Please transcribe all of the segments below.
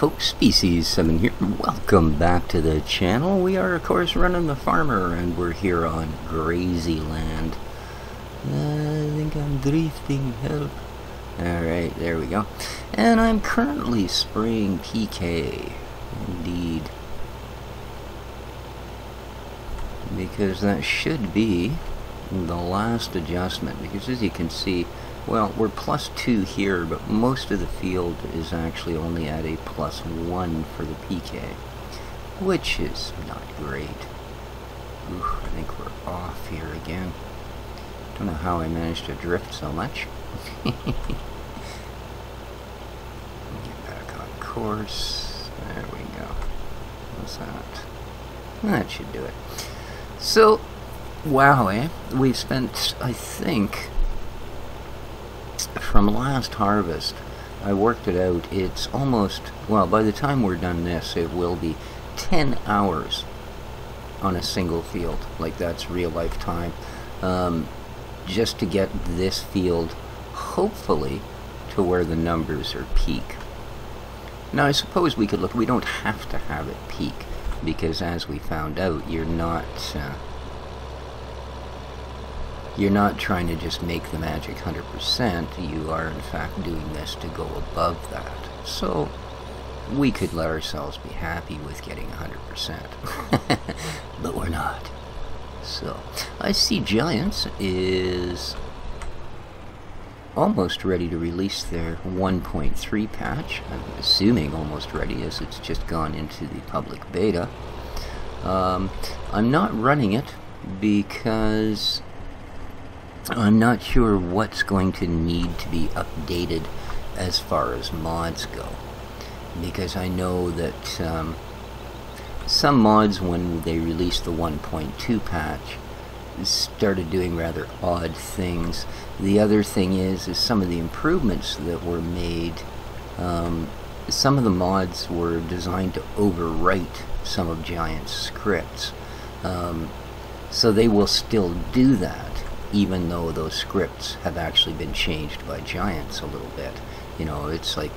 folks, Species7 here. Welcome back to the channel. We are, of course, running the farmer, and we're here on Grazyland. I think I'm drifting. Help. Alright, there we go. And I'm currently spraying PK. Indeed. Because that should be the last adjustment. Because as you can see, well, we're +2 here, but most of the field is actually only at a +1 for the PK, which is not great. Oof, I think we're off here again. Don't know how I managed to drift so much. Get back on course. There we go. What's that? That should do it. So, wow, we've spent, I think, from last harvest, I worked it out, it's almost, well, by the time we're done this, it will be 10 hours on a single field. Like, that's real life time. Just to get this field, hopefully, to where the numbers are peak. Now, I suppose we could look, we don't have to have it peak, because as we found out, you're not trying to just make the magic 100%, you are in fact doing this to go above that. So, we could let ourselves be happy with getting 100%. But we're not. So, I see Giants is almost ready to release their 1.3 patch. I'm assuming almost ready, as it's just gone into the public beta. I'm not running it because I'm not sure what's going to need to be updated as far as mods go, because I know that some mods, when they released the 1.2 patch, started doing rather odd things. The other thing is some of the improvements that were made, some of the mods were designed to overwrite some of Giant's scripts, so they will still do that, even though those scripts have actually been changed by Giants a little bit. You know, it's like,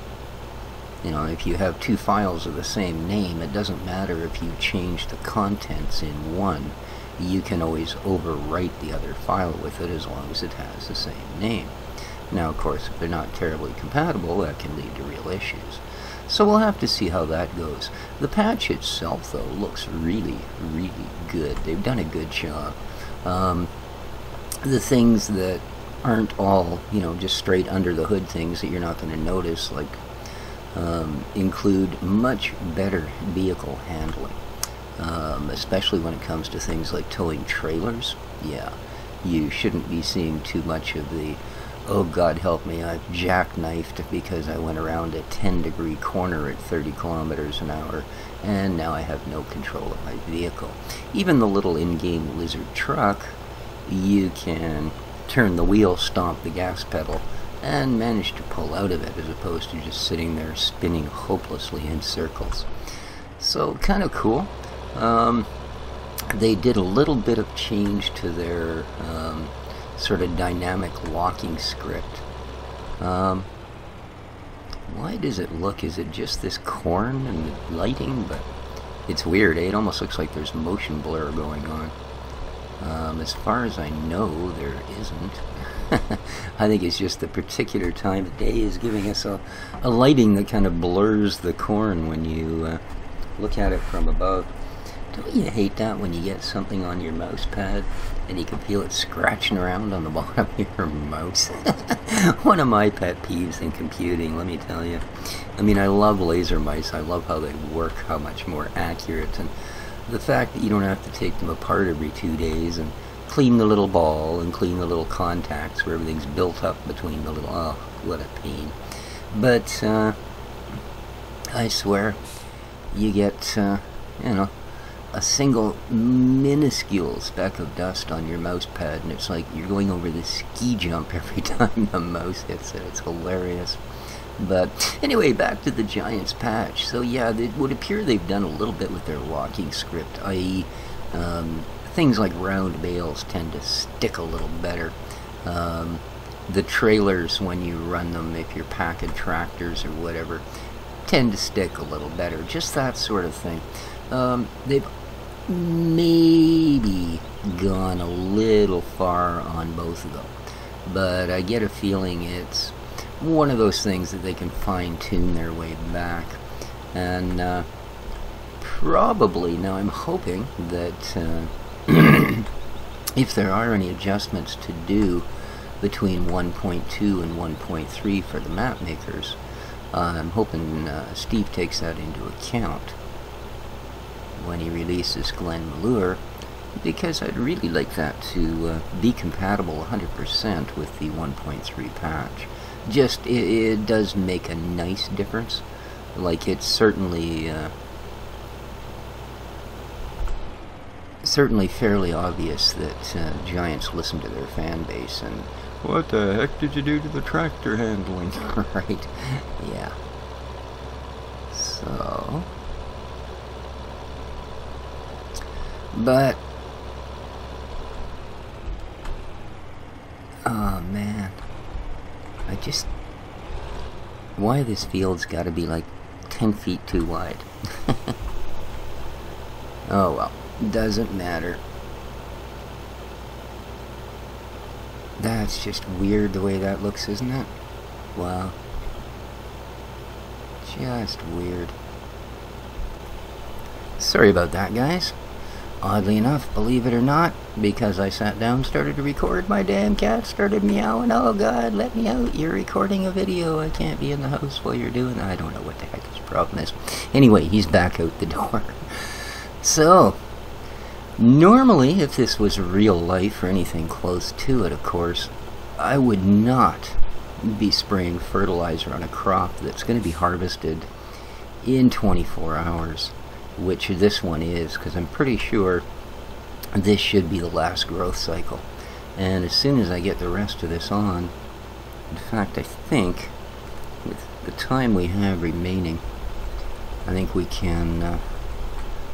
you know, if you have two files of the same name, it doesn't matter if you change the contents in one, you can always overwrite the other file with it as long as it has the same name. Now, of course, if they're not terribly compatible, that can lead to real issues. So we'll have to see how that goes. The patch itself, though, looks really, really good. They've done a good job. The things that aren't all, you know, just straight under the hood things that you're not going to notice, like, include much better vehicle handling, especially when it comes to things like towing trailers. Yeah, you shouldn't be seeing too much of the, oh God help me, I've jackknifed because I went around a 10-degree corner at 30 kilometers an hour, and now I have no control of my vehicle. Even the little in-game lizard truck, you can turn the wheel, stomp the gas pedal, and manage to pull out of it, as opposed to just sitting there spinning hopelessly in circles. So, kind of cool. They did a little bit of change to their sort of dynamic locking script. Why does it look, is it just this corn and the lighting? But it's weird, eh? It almost looks like there's motion blur going on. As far as I know, there isn't. I think it's just the particular time of day is giving us a lighting that kind of blurs the corn when you look at it from above. Don't you hate that when you get something on your mouse pad and you can feel it scratching around on the bottom of your mouse? One of my pet peeves in computing, let me tell you. I mean, I love laser mice. I love how they work, how much more accurate, and the fact that you don't have to take them apart every 2 days and clean the little ball and clean the little contacts where everything's built up between the little, oh, what a pain. But, I swear, you get, you know, a single minuscule speck of dust on your mouse pad, and it's like you're going over the ski jump every time the mouse hits it. It's hilarious. But anyway, back to the Giants patch. So yeah, it would appear they've done a little bit with their locking script, i.e. things like round bales tend to stick a little better. The trailers, when you run them, if you're packing tractors or whatever, tend to stick a little better. Just that sort of thing. They've maybe gone a little far on both of them, but I get a feeling it's one of those things that they can fine-tune their way back. And probably, now I'm hoping that if there are any adjustments to do between 1.2 and 1.3 for the map makers, I'm hoping Steve takes that into account when he releases Glen Malure, because I'd really like that to be compatible 100% with the 1.3 patch. Just, it does make a nice difference. Like, it's certainly fairly obvious that Giants listen to their fan base, and what the heck did you do to the tractor handling? Right? Yeah. So, but oh man, why this field's got to be like 10 feet too wide. Oh well, doesn't matter. That's just weird the way that looks, isn't it? Wow. Just weird. Sorry about that, guys. Oddly enough, believe it or not, because I sat down, started to record, my damn cat started meowing. Oh God, let me out. You're recording a video. I can't be in the house while you're doing that. I don't know what the heck his problem is. Anyway, he's back out the door. So, normally, if this was real life or anything close to it, of course, I would not be spraying fertilizer on a crop that's going to be harvested in 24 hours, which this one is, because I'm pretty sure this should be the last growth cycle. And as soon as I get the rest of this on, in fact, I think, with the time we have remaining, I think we can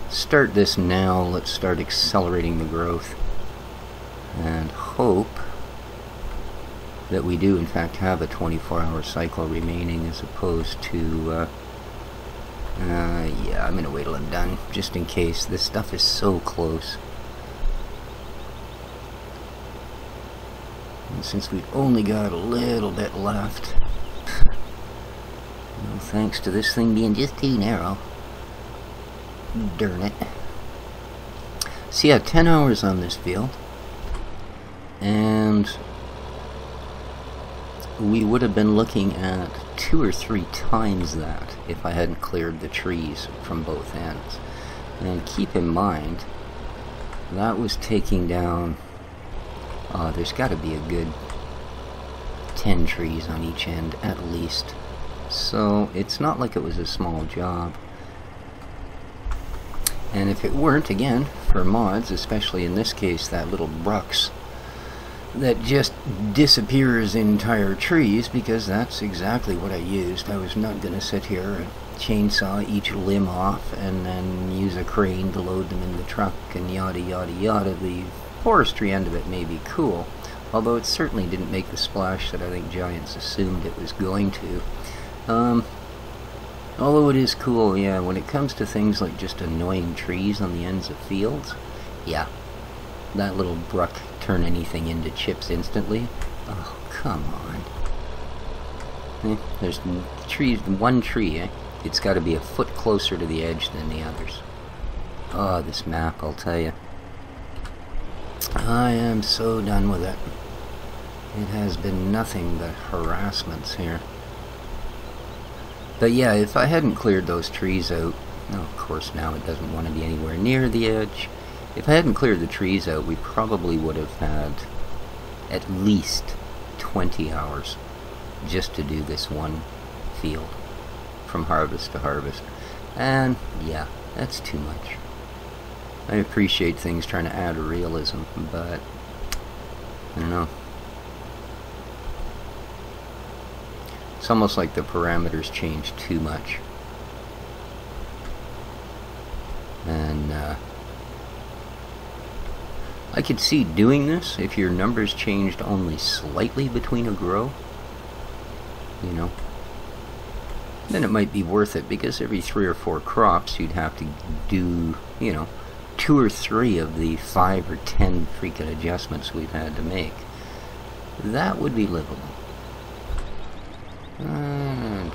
start this now. Let's start accelerating the growth and hope that we do in fact have a 24-hour cycle remaining, as opposed to yeah, I'm gonna wait till I'm done, just in case. This stuff is so close, and since we've only got a little bit left, no thanks to this thing being just too narrow. Darn it. So yeah, 10 hours on this field, and we would have been looking at 2 or 3 times that if I hadn't cleared the trees from both ends. And keep in mind, that was taking down, there's got to be a good 10 trees on each end at least. So it's not like it was a small job. And if it weren't, again, for mods, especially in this case that little Brux that just disappears entire trees, because that's exactly what I used. I was not going to sit here and chainsaw each limb off and then use a crane to load them in the truck and yada yada yada. The forestry end of it may be cool, although it certainly didn't make the splash that I think Giants assumed it was going to. Although it is cool, yeah, when it comes to things like just annoying trees on the ends of fields, yeah, that little Bruck turn anything into chips instantly. Oh, come on. There's trees, one tree, it's got to be a foot closer to the edge than the others. Oh, this map, I'll tell you. I am so done with it. It has been nothing but harassments here. But yeah, if I hadn't cleared those trees out, well, of course now it doesn't want to be anywhere near the edge. If I hadn't cleared the trees out, we probably would have had at least 20 hours just to do this one field from harvest to harvest. And yeah, that's too much. I appreciate things trying to add realism, but I don't know. It's almost like the parameters changed too much. And I could see doing this if your numbers changed only slightly between a grow. You know, then it might be worth it, because every 3 or 4 crops you'd have to do, you know, 2 or 3 of the 5 or 10 freaking adjustments we've had to make. That would be livable.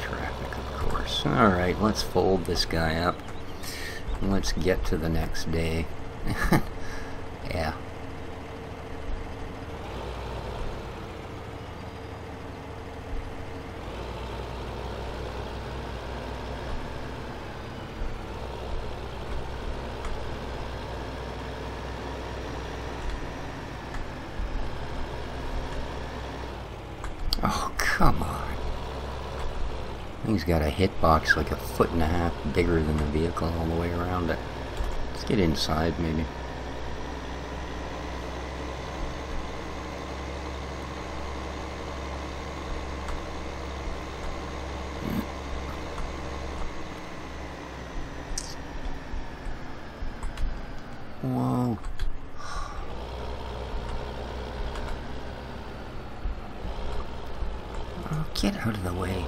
Traffic, of course. Alright, let's fold this guy up. Let's get to the next day. Yeah. Oh, come on. Thing's got a hitbox like a 1.5 feet bigger than the vehicle all the way around it. Let's get inside, maybe. Whoa. Oh, get out of the way.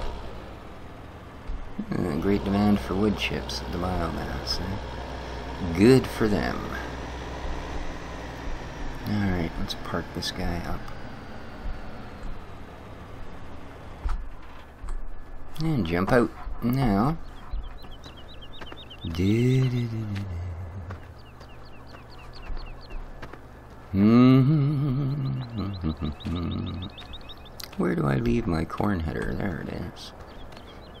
Great demand for wood chips at the biomass. Good for them. Alright, let's park this guy up. And jump out. Now. Where do I leave my corn header? There it is.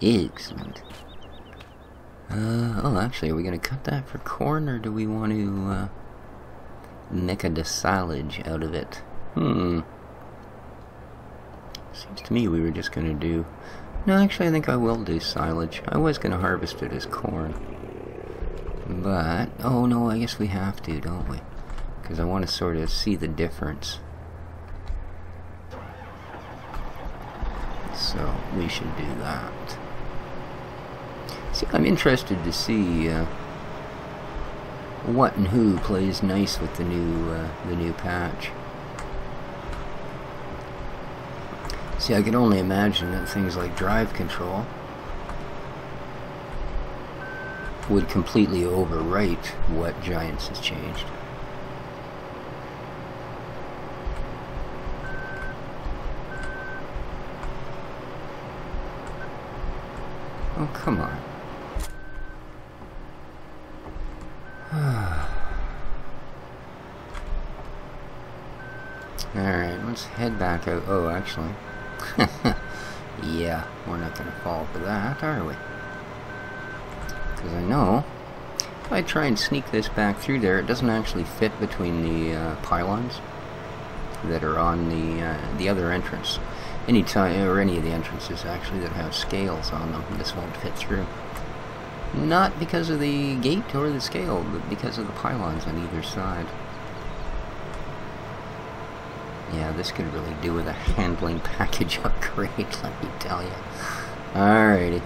Excellent. Oh, actually, are we going to cut that for corn, or do we want to make a silage out of it? Seems to me we were just going to do... No, actually, I think I will do silage. I was going to harvest it as corn. But, oh no, I guess we have to, don't we? Because I want to sort of see the difference. So, we should do that. See, I'm interested to see what and who plays nice with the new patch. See, I can only imagine that things like drive control would completely overwrite what Giants has changed. Oh, come on. Alright, let's head back out. Oh, actually. Yeah, we're not going to fall for that, are we? Because I know if I try and sneak this back through there, it doesn't actually fit between the pylons that are on the other entrance. Any of the entrances actually that have scales on them, this won't fit through. Not because of the gate or the scale, but because of the pylons on either side. Yeah, this could really do with a handling package upgrade, let me tell you. Alrighty.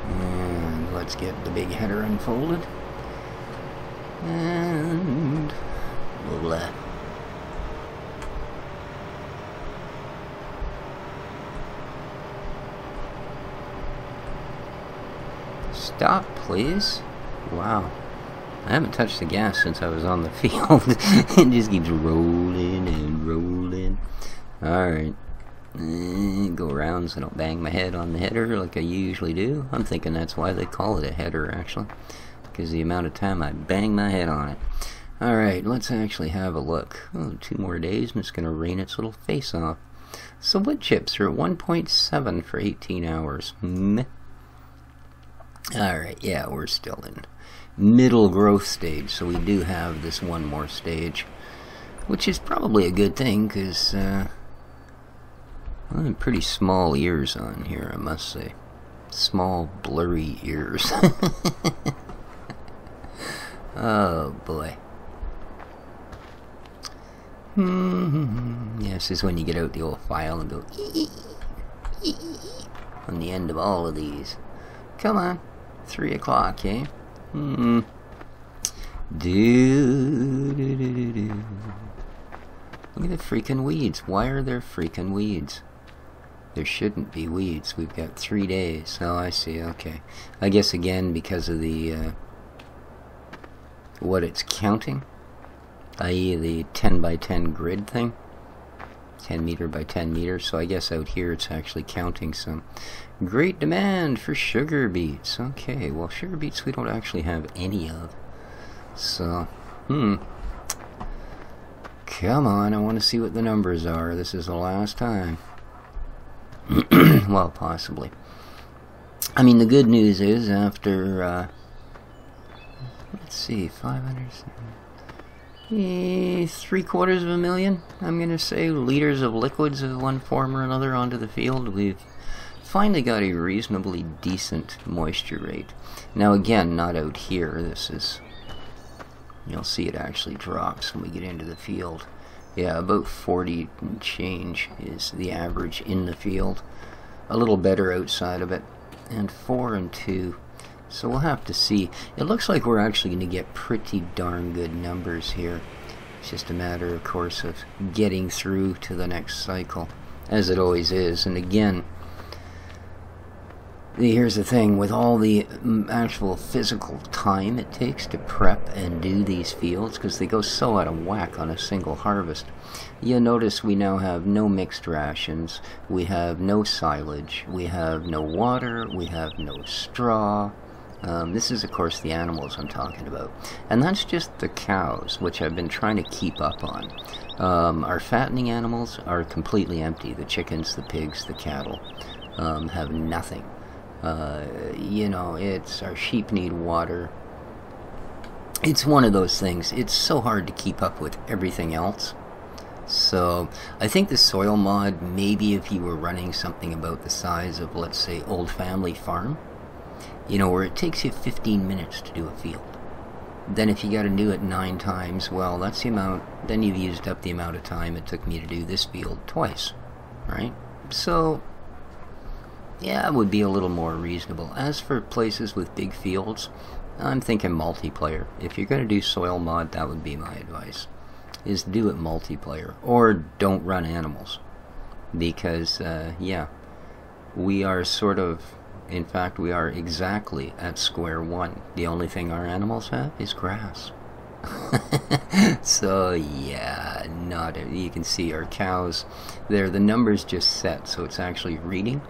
And let's get the big header unfolded. And we'll stop, please. Wow. I haven't touched the gas since I was on the field. It just keeps rolling and rolling. Alright. Go around so I don't bang my head on the header like I usually do. I'm thinking that's why they call it a header, actually. Because the amount of time I bang my head on it. Alright, let's actually have a look. Oh, 2 more days and it's going to rain its little face off. So wood chips are at 1.7 for 18 hours. Meh. Alright, yeah, we're still in middle growth stage, so we do have this one more stage, which is probably a good thing, because well, pretty small ears on here, I must say. Small, blurry ears. Oh, boy. Yes, this is when you get out the old file and go on the end of all of these. Come on. 3 o'clock, eh? Look at the freaking weeds. Why are there freaking weeds? There shouldn't be weeds. We've got 3 days. Oh, I see. Okay. I guess again because of the what it's counting, i.e. the 10 by 10 grid thing. 10 meter by 10 meters. So I guess out here it's actually counting some. Great demand for sugar beets. Okay, well, sugar beets we don't actually have any of. So, come on, I want to see what the numbers are. This is the last time. Well, possibly. I mean, the good news is after, let's see, 500, 750,000, I'm going to say, liters of liquids of one form or another onto the field. We've finally got a reasonably decent moisture rate. Now, again, not out here. This is... You'll see it actually drops when we get into the field. Yeah, about 40 and change is the average in the field. A little better outside of it. And 4 and 2. So we'll have to see. It looks like we're actually going to get pretty darn good numbers here. It's just a matter, of course, of getting through to the next cycle, as it always is. And again, here's the thing, with all the actual physical time it takes to prep and do these fields, because they go so out of whack on a single harvest. You'll notice we now have no mixed rations, we have no silage, we have no water, we have no straw. This is, of course, the animals I'm talking about. And that's just the cows, which I've been trying to keep up on. Our fattening animals are completely empty. The chickens, the pigs, the cattle have nothing. You know, it's our sheep need water. It's one of those things. It's so hard to keep up with everything else. So I think the soil mod, maybe if you were running something about the size of, let's say, Old Family Farm, you know, where it takes you 15 minutes to do a field. Then if you got to do it 9 times, well, that's the amount, then you've used up the amount of time it took me to do this field twice, right? So yeah, it would be a little more reasonable. As for places with big fields, I'm thinking multiplayer. If you're going to do soil mod, that would be my advice, is do it multiplayer. Or don't run animals. Because, yeah, we are sort of, in fact, we are exactly at square one. The only thing our animals have is grass. So yeah, you can see our cows there, the numbers just set, so it's actually reading.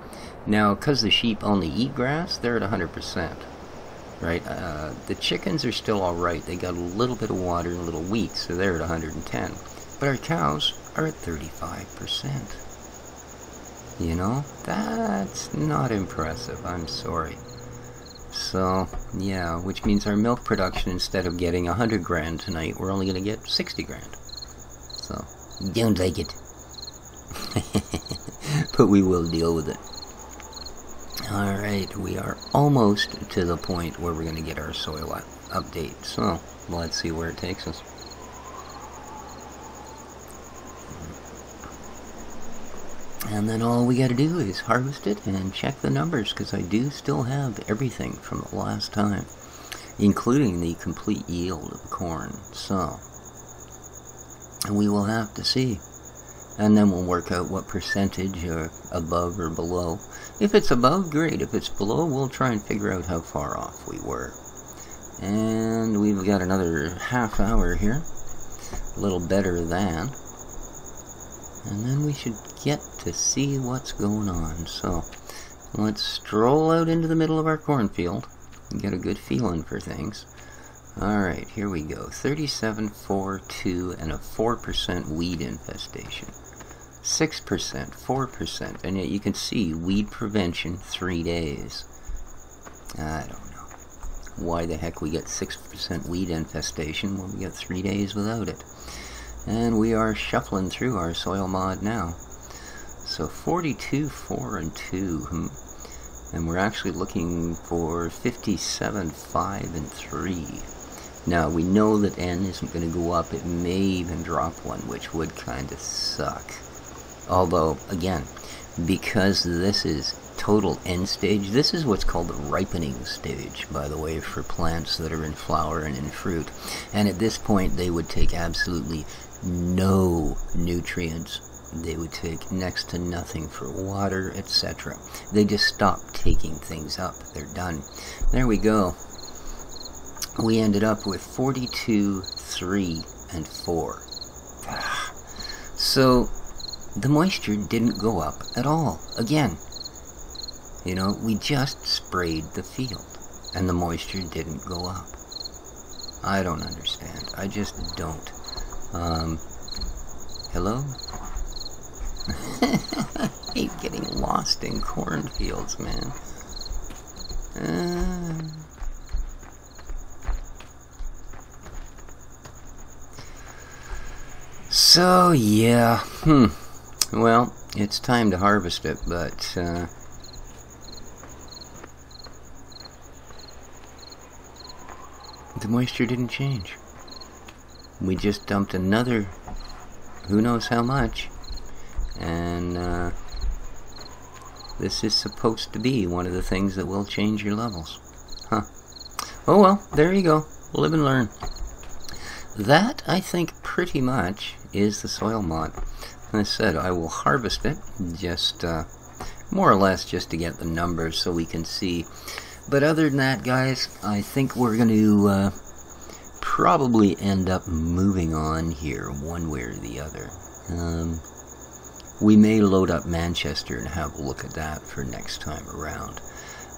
Now, because the sheep only eat grass, they're at 100%, right? The chickens are still alright. They got a little bit of water and a little wheat, so they're at 110. But our cows are at 35%. You know, that's not impressive, I'm sorry. So, yeah, which means our milk production, instead of getting 100 grand tonight, we're only going to get 60 grand. So, don't like it. But we will deal with it. Alright, we are almost to the point where we're going to get our soil update. So, let's see where it takes us. And then all we got to do is harvest it and check the numbers, because I do still have everything from the last time, including the complete yield of corn. So, and we will have to see. And then we'll work out what percentage are above or below. If it's above, great. If it's below, we'll try and figure out how far off we were. And we've got another half hour here. A little better than. And then we should get to see what's going on. So, let's stroll out into the middle of our cornfield and get a good feeling for things. Alright, here we go. 37.42 and a 4% weed infestation. 6%, 4%, and yet you can see weed prevention 3 days. I don't know why the heck we get 6% weed infestation when we get 3 days without it. And we are shuffling through our soil mod now. So 42, 4, and 2. And we're actually looking for 57, 5, and 3. Now, we know that N isn't going to go up. It may even drop one, which would kind of suck. Although, again, because this is total end stage. This is what's called the ripening stage, by the way, for plants that are in flower and in fruit. And at this point, they would take absolutely no nutrients. They would take next to nothing for water, etc. They just stop taking things up. They're done. There we go. We ended up with 42, 3, and 4. So the moisture didn't go up at all. Again, you know, we just sprayed the field and the moisture didn't go up. I don't understand. I just don't. Hello? I hate getting lost in cornfields, man. So, yeah. Well, it's time to harvest it, but, the moisture didn't change. We just dumped another, who knows how much, and, this is supposed to be one of the things that will change your levels. Huh. Oh well, there you go. Live and learn. That, I think, pretty much is the soil mod. As I said, I will harvest it, just more or less just to get the numbers so we can see. But other than that, guys, I think we're going to probably end up moving on here one way or the other. We may load up Manchester and have a look at that for next time around.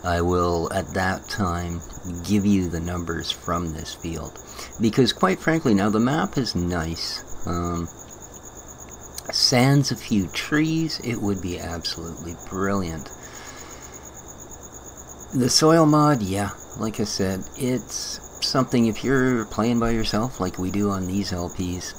I will, at that time, give you the numbers from this field. Because, quite frankly, now the map is nice. Sans a few trees, it would be absolutely brilliant. The soil mod, yeah, like I said, it's something, if you're playing by yourself, like we do on these LPs,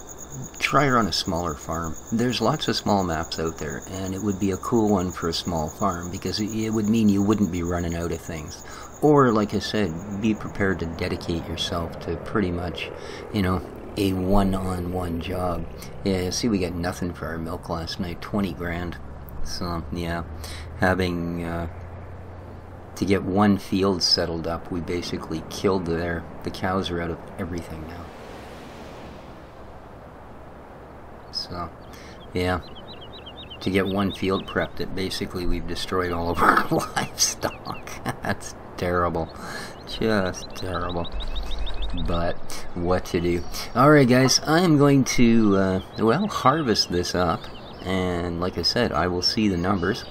try her on a smaller farm. There's lots of small maps out there, and it would be a cool one for a small farm, because it would mean you wouldn't be running out of things. Or, like I said, be prepared to dedicate yourself to pretty much, you know, a one-on-one job. Yeah, see, we got nothing for our milk last night, 20 grand. So, yeah, having to get one field settled up, we basically killed the cows are out of everything now. So, yeah, to get one field prepped, basically we've destroyed all of our livestock. That's terrible, just terrible. But what to do? Alright guys, I am going to, well, harvest this up, and like I said, I will see the numbers.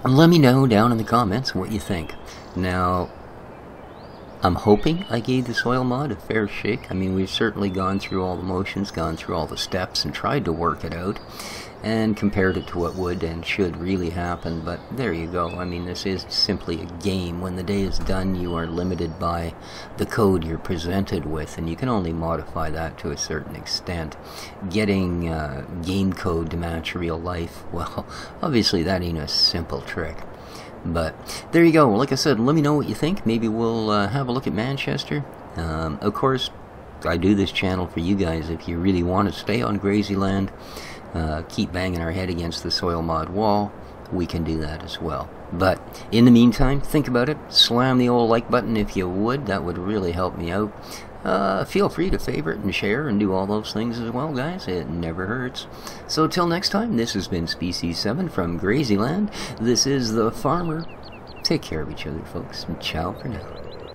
And let me know down in the comments what you think. Now, I'm hoping I gave the soil mod a fair shake. I mean, we've certainly gone through all the motions, gone through all the steps, and tried to work it out, and compared it to what would and should really happen. But there you go. I mean, this is simply a game. When the day is done, you are limited by the code you're presented with, and you can only modify that to a certain extent. Getting game code to match real life, well, obviously that ain't a simple trick. But there you go. Like I said, let me know what you think. Maybe we'll have a look at Manchester. Of course, I do this channel for you guys. If you really want to stay on Grazyland, keep banging our head against the soil mod wall, we can do that as well. But in the meantime, think about it. Slam the old like button if you would. That would really help me out. Feel free to favorite and share and do all those things as well, guys. It never hurts. So till next time, this has been Species 7 from Grazyland. This is The Farmer. Take care of each other, folks, and ciao for now.